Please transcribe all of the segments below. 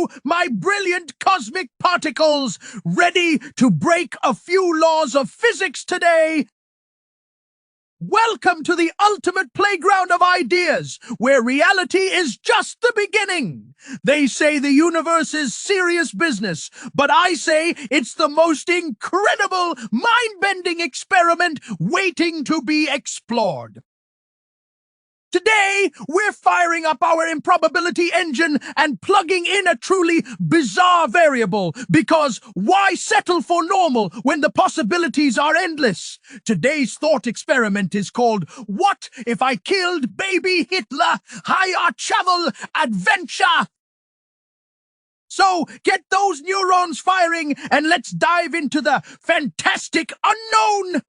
you, my brilliant cosmic particles, ready to break a few laws of physics today? Welcome to the ultimate playground of ideas, where reality is just the beginning. They say the universe is serious business, but I say it's the most incredible, mind-bending experiment waiting to be explored. Today, we're firing up our improbability engine and plugging in a truly bizarre variable, because why settle for normal when the possibilities are endless? Today's thought experiment is called What If I Killed Baby Hitler? Higher travel adventure! So get those neurons firing and let's dive into the fantastic unknown!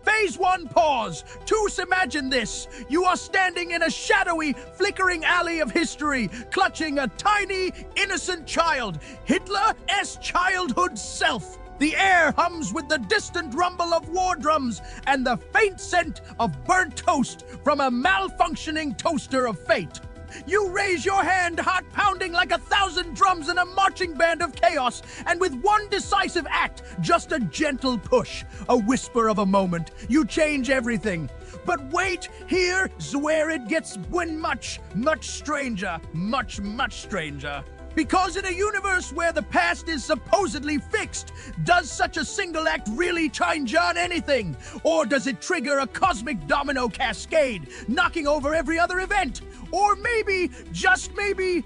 Phase 1, pause. Toos, imagine this. You are standing in a shadowy, flickering alley of history, clutching a tiny, innocent child, Hitler's childhood self. The air hums with the distant rumble of war drums and the faint scent of burnt toast from a malfunctioning toaster of fate. You raise your hand, heart pounding like 1,000 drums in a marching band of chaos, and with one decisive act, just a gentle push, a whisper of a moment, you change everything. But wait, here's where it gets much stranger, much stranger. Because in a universe where the past is supposedly fixed, does such a single act really change on anything? Or does it trigger a cosmic domino cascade, knocking over every other event? Or maybe, just maybe,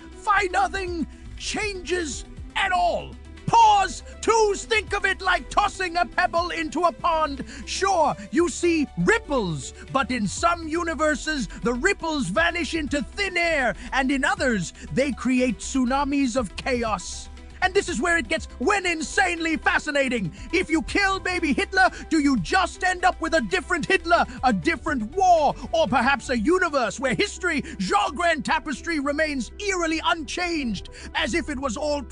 nothing changes at all. Pause! Toos, think of it like tossing a pebble into a pond. Sure, you see ripples, but in some universes, the ripples vanish into thin air, and in others, they create tsunamis of chaos. And this is where it gets insanely fascinating. If you kill baby Hitler, do you just end up with a different Hitler, a different war, or perhaps a universe where history, Grand tapestry, remains eerily unchanged, as if it was all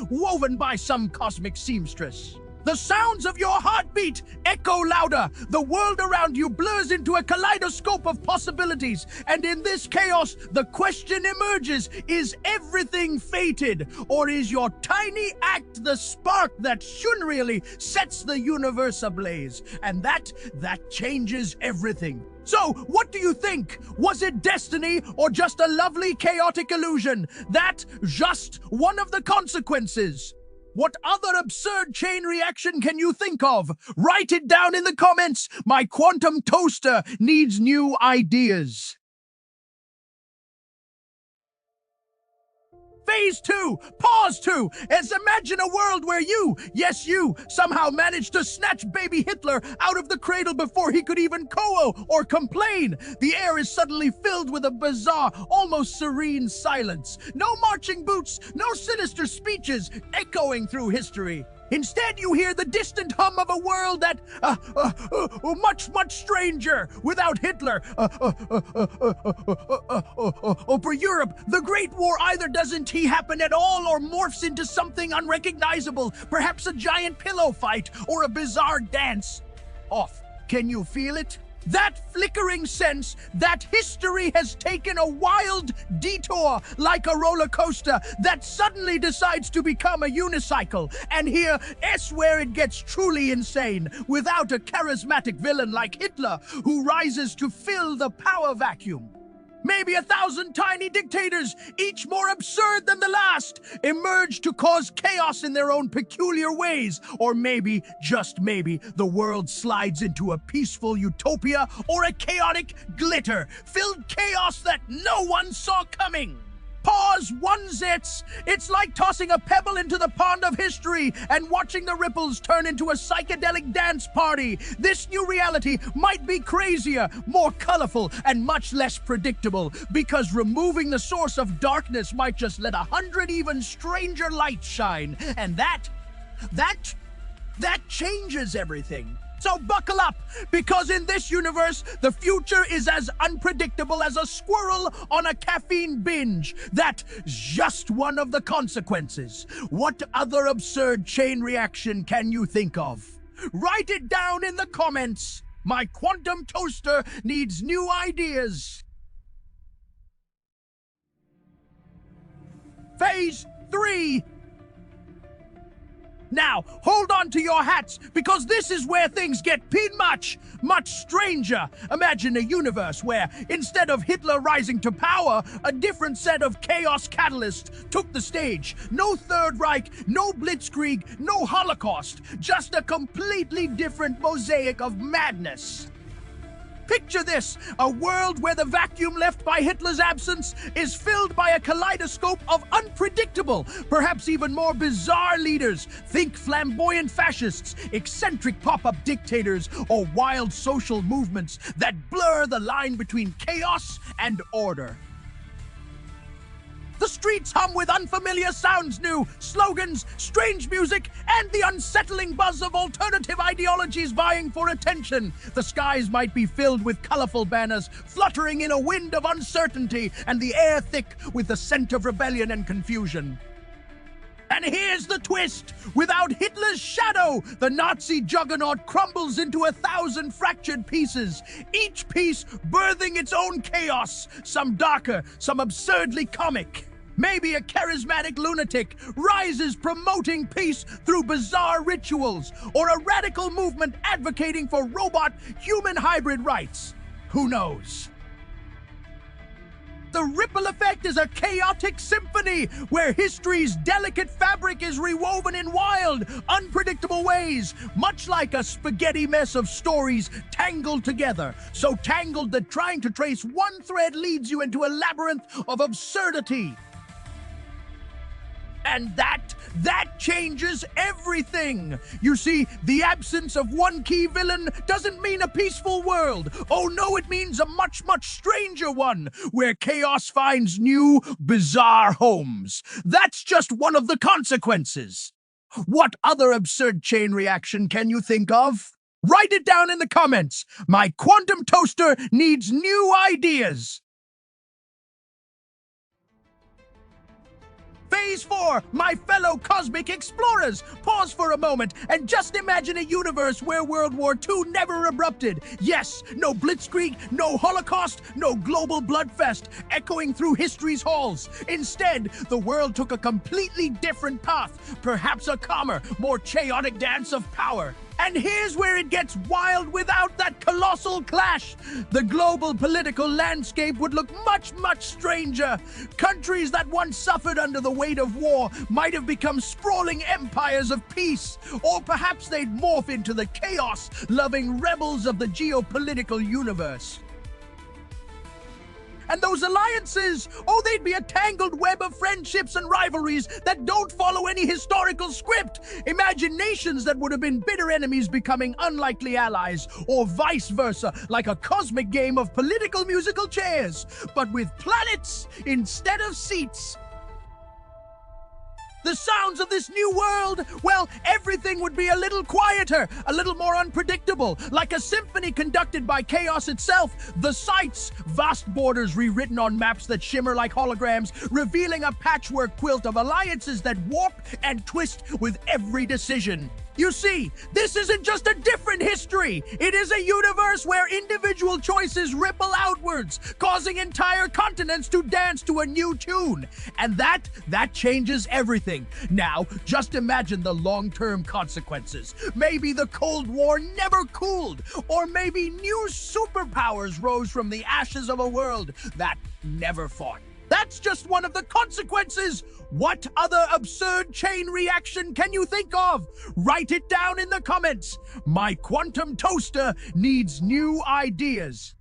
woven by some cosmic seamstress? The sounds of your heartbeat echo louder. The world around you blurs into a kaleidoscope of possibilities. And in this chaos, the question emerges, is everything fated? Or is your tiny act the spark that really sets the universe ablaze? And that changes everything. So, what do you think? Was it destiny or just a lovely chaotic illusion? That just one of the consequences. What other absurd chain reaction can you think of? Write it down in the comments. My quantum toaster needs new ideas. Phase 2, pause 2, is imagine a world where you, yes you, somehow managed to snatch baby Hitler out of the cradle before he could even or complain. The air is suddenly filled with a bizarre, almost serene silence. No marching boots, no sinister speeches echoing through history. Instead, you hear the distant hum of a world that, much stranger, without Hitler. For Europe, the Great War either doesn't happen at all or morphs into something unrecognizable, perhaps a giant pillow fight or a bizarre dance. Off. Can you feel it? That flickering sense that history has taken a wild detour like a roller coaster that suddenly decides to become a unicycle. And here's where it gets truly insane, without a charismatic villain like Hitler who rises to fill the power vacuum. Maybe 1,000 tiny dictators, each more absurd than the last, emerge to cause chaos in their own peculiar ways. Or maybe, just maybe, the world slides into a peaceful utopia or a chaotic glitter-filled chaos that no one saw coming. Pause 1 zits. It's like tossing a pebble into the pond of history and watching the ripples turn into a psychedelic dance party. This new reality might be crazier, more colorful, and much less predictable, because removing the source of darkness might just let 100 even stranger lights shine. And that changes everything. So buckle up, because in this universe, the future is as unpredictable as a squirrel on a caffeine binge. That's just one of the consequences. What other absurd chain reaction can you think of? Write it down in the comments. My quantum toaster needs new ideas. Phase 3. Now, hold on to your hats, because this is where things get much stranger. Imagine a universe where, instead of Hitler rising to power, a different set of chaos catalysts took the stage. No Third Reich, no Blitzkrieg, no Holocaust, just a completely different mosaic of madness. Picture this, a world where the vacuum left by Hitler's absence is filled by a kaleidoscope of unpredictable, perhaps even more bizarre leaders. Think flamboyant fascists, eccentric pop-up dictators, or wild social movements that blur the line between chaos and order. The streets hum with unfamiliar sounds, new slogans, strange music, and the unsettling buzz of alternative ideologies vying for attention. The skies might be filled with colorful banners, fluttering in a wind of uncertainty, and the air thick with the scent of rebellion and confusion. And here's the twist. Without Hitler's shadow, the Nazi juggernaut crumbles into 1,000 fractured pieces, each piece birthing its own chaos, some darker, some absurdly comic. Maybe a charismatic lunatic rises promoting peace through bizarre rituals, or a radical movement advocating for robot-human hybrid rights. Who knows? The ripple effect is a chaotic symphony where history's delicate fabric is rewoven in wild, unpredictable ways, much like a spaghetti mess of stories tangled together, so tangled that trying to trace one thread leads you into a labyrinth of absurdity. And that changes everything. You see, the absence of one key villain doesn't mean a peaceful world. Oh no, it means a much stranger one, where chaos finds new, bizarre homes. That's just one of the consequences. What other absurd chain reaction can you think of? Write it down in the comments. My quantum toaster needs new ideas. Phase 4, my fellow cosmic explorers. Pause for a moment and just imagine a universe where World War II never erupted. Yes, no Blitzkrieg, no Holocaust, no global bloodfest echoing through history's halls. Instead, the world took a completely different path, perhaps a calmer, more chaotic dance of power. And here's where it gets wild without that colossal clash. The global political landscape would look much stranger. Countries that once suffered under the weight of war might have become sprawling empires of peace, or perhaps they'd morph into the chaos-loving rebels of the geopolitical universe. And those alliances, oh, they'd be a tangled web of friendships and rivalries that don't follow any historical script. Imagine nations that would have been bitter enemies becoming unlikely allies, or vice versa, like a cosmic game of political musical chairs, but with planets instead of seats. The sounds of this new world, well, everything would be a little quieter, a little more unpredictable, like a symphony conducted by chaos itself. The sights, vast borders rewritten on maps that shimmer like holograms, revealing a patchwork quilt of alliances that warp and twist with every decision. You see, this isn't just a different history. It is a universe where individual choices ripple outwards, causing entire continents to dance to a new tune. And that changes everything. Now, just imagine the long-term consequences. Maybe the Cold War never cooled, or maybe new superpowers rose from the ashes of a world that never fought. That's just one of the consequences. What other absurd chain reaction can you think of? Write it down in the comments. My quantum toaster needs new ideas.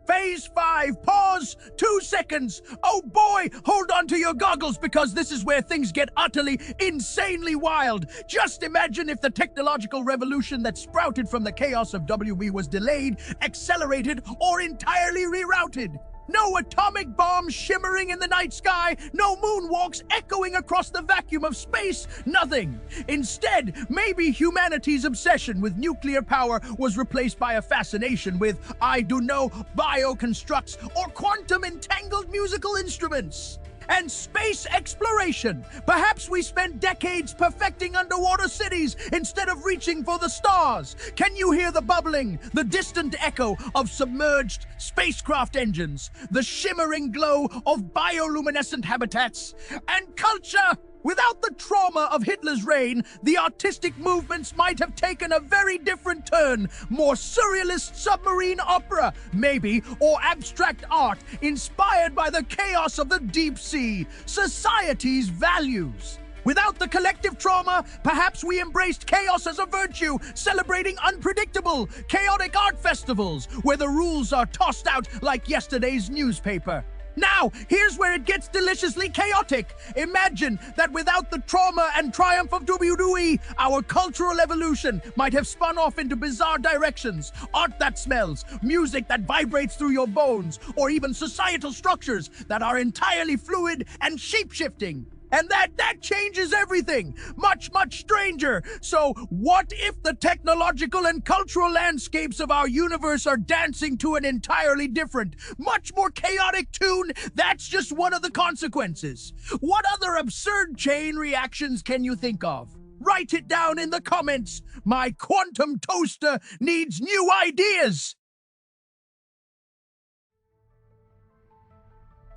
Phase 5, pause, 2 seconds. Oh boy, hold on to your goggles because this is where things get utterly, insanely wild. Just imagine if the technological revolution that sprouted from the chaos of WB was delayed, accelerated, or entirely rerouted. No atomic bombs shimmering in the night sky, no moonwalks echoing across the vacuum of space, nothing. Instead, maybe humanity's obsession with nuclear power was replaced by a fascination with, I do know, bioconstructs or quantum entangled musical instruments. And space exploration. Perhaps we spent decades perfecting underwater cities instead of reaching for the stars. Can you hear the bubbling, the distant echo of submerged spacecraft engines, the shimmering glow of bioluminescent habitats? And culture! Without the trauma of Hitler's reign, the artistic movements might have taken a very different turn. More surrealist submarine opera, maybe, or abstract art inspired by the chaos of the deep sea. Society's values. Without the collective trauma, perhaps we embraced chaos as a virtue, celebrating unpredictable, chaotic art festivals where the rules are tossed out like yesterday's newspaper. Now, here's where it gets deliciously chaotic. Imagine that without the trauma and triumph of WWE, our cultural evolution might have spun off into bizarre directions. Art that smells, music that vibrates through your bones, or even societal structures that are entirely fluid and shape-shifting. And that changes everything. Much stranger. So what if the technological and cultural landscapes of our universe are dancing to an entirely different, much more chaotic tune? That's just one of the consequences. What other absurd chain reactions can you think of? Write it down in the comments. My quantum toaster needs new ideas.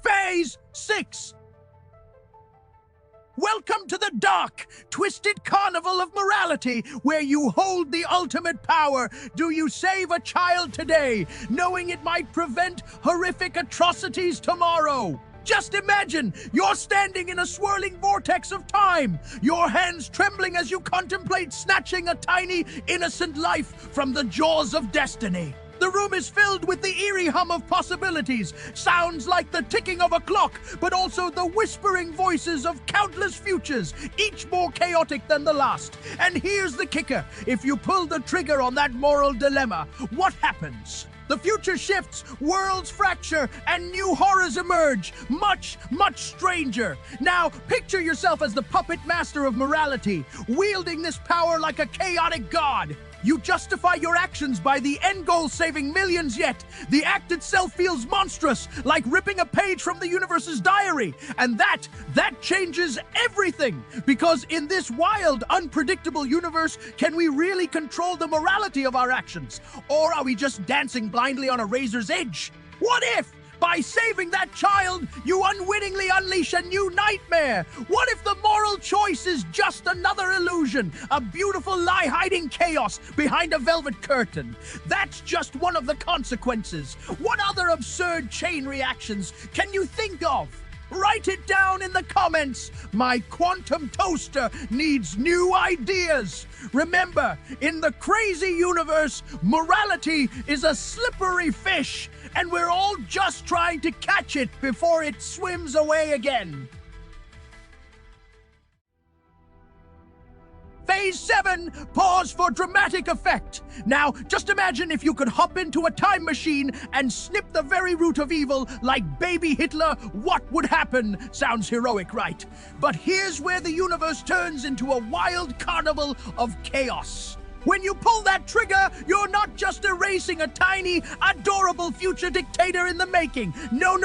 Phase 6. Welcome to the dark, twisted carnival of morality, where you hold the ultimate power. Do you save a child today, knowing it might prevent horrific atrocities tomorrow? Just imagine you're standing in a swirling vortex of time, your hands trembling as you contemplate snatching a tiny, innocent life from the jaws of destiny. The room is filled with the eerie hum of possibilities, sounds like the ticking of a clock, but also the whispering voices of countless futures, each more chaotic than the last. And here's the kicker. If you pull the trigger on that moral dilemma, what happens? The future shifts, worlds fracture, and new horrors emerge, much stranger. Now, picture yourself as the puppet master of morality, wielding this power like a chaotic god. You justify your actions by the end goal saving millions, yet the act itself feels monstrous, like ripping a page from the universe's diary. And that changes everything. Because in this wild, unpredictable universe, can we really control the morality of our actions? Or are we just dancing blindly on a razor's edge? What if, by saving that child, you unwittingly unleash a new nightmare? What if the moral choice is just another illusion, a beautiful lie hiding chaos behind a velvet curtain? That's just one of the consequences. What other absurd chain reactions can you think of? Write it down in the comments. My quantum toaster needs new ideas. Remember, in the crazy universe, morality is a slippery fish, and we're all just trying to catch it before it swims away again. Phase 7, pause for dramatic effect. Now, just imagine if you could hop into a time machine and snip the very root of evil like baby Hitler. What would happen? Sounds heroic, right? But here's where the universe turns into a wild carnival of chaos. When you pull that trigger, you're not just erasing a tiny, adorable future dictator in the making. No.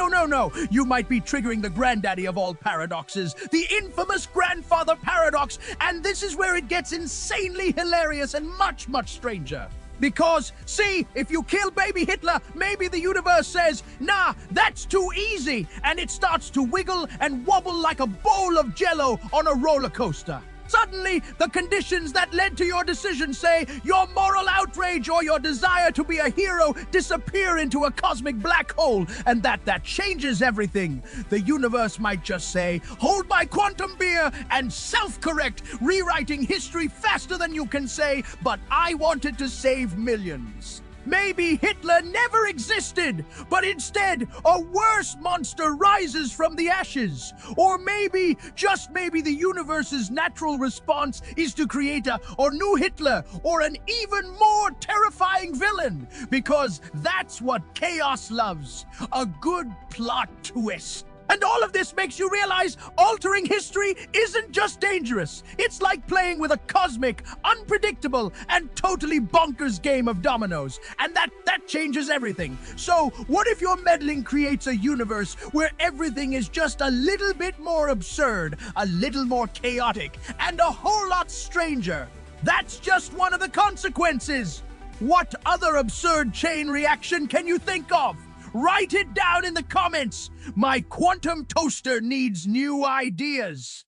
You might be triggering the granddaddy of all paradoxes, the infamous grandfather paradox, and this is where it gets insanely hilarious and much stranger. Because, see, if you kill baby Hitler, maybe the universe says, nah, that's too easy, and it starts to wiggle and wobble like a bowl of jello on a roller coaster. Suddenly, the conditions that led to your decision, say your moral outrage or your desire to be a hero, disappear into a cosmic black hole, and that changes everything. The universe might just say, hold my quantum beer, and self-correct, rewriting history faster than you can say, but I wanted to save millions. Maybe Hitler never existed, but instead a worse monster rises from the ashes. Or maybe, just maybe, the universe's natural response is to create a new Hitler or an even more terrifying villain. Because that's what chaos loves, a good plot twist. And all of this makes you realize altering history isn't just dangerous. It's like playing with a cosmic, unpredictable, and totally bonkers game of dominoes. And that changes everything. So, what if your meddling creates a universe where everything is just a little bit more absurd, a little more chaotic, and a whole lot stranger? That's just one of the consequences. What other absurd chain reaction can you think of? Write it down in the comments. My quantum toaster needs new ideas.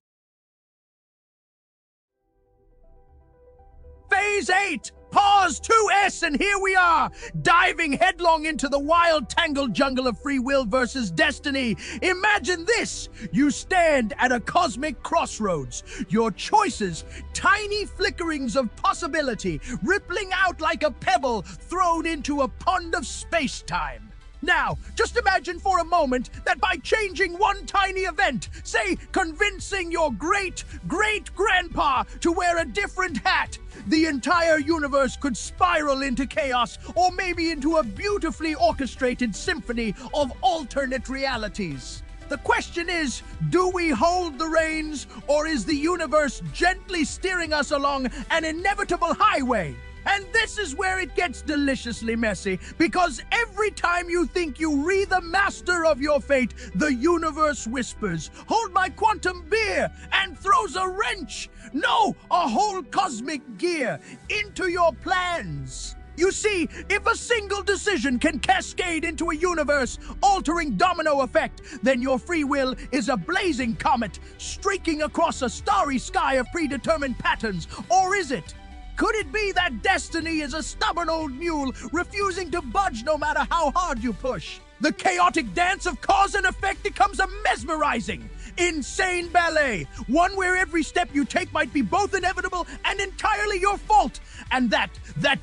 Phase 8. Pause 2S, and here we are, diving headlong into the wild, tangled jungle of free will versus destiny. Imagine this. You stand at a cosmic crossroads. Your choices, tiny flickerings of possibility, rippling out like a pebble thrown into a pond of space-time. Now, just imagine for a moment that by changing one tiny event, say convincing your great-great-grandpa to wear a different hat, the entire universe could spiral into chaos, or maybe into a beautifully orchestrated symphony of alternate realities. The question is, do we hold the reins, or is the universe gently steering us along an inevitable highway? And this is where it gets deliciously messy, because every time you think you re the master of your fate, the universe whispers, "Hold my quantum beer," and throws a wrench, no, a whole cosmic gear, into your plans. You see, if a single decision can cascade into a universe-altering domino effect, then your free will is a blazing comet streaking across a starry sky of predetermined patterns. Or is it? Could it be that destiny is a stubborn old mule refusing to budge no matter how hard you push? The chaotic dance of cause and effect becomes a mesmerizing, insane ballet, one where every step you take might be both inevitable and entirely your fault. And that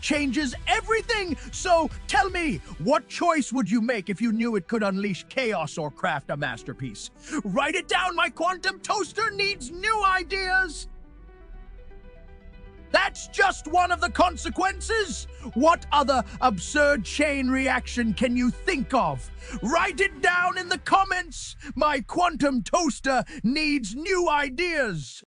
changes everything. So tell me, what choice would you make if you knew it could unleash chaos or craft a masterpiece? Write it down, my quantum toaster needs new ideas. That's just one of the consequences. What other absurd chain reaction can you think of? Write it down in the comments. My quantum toaster needs new ideas.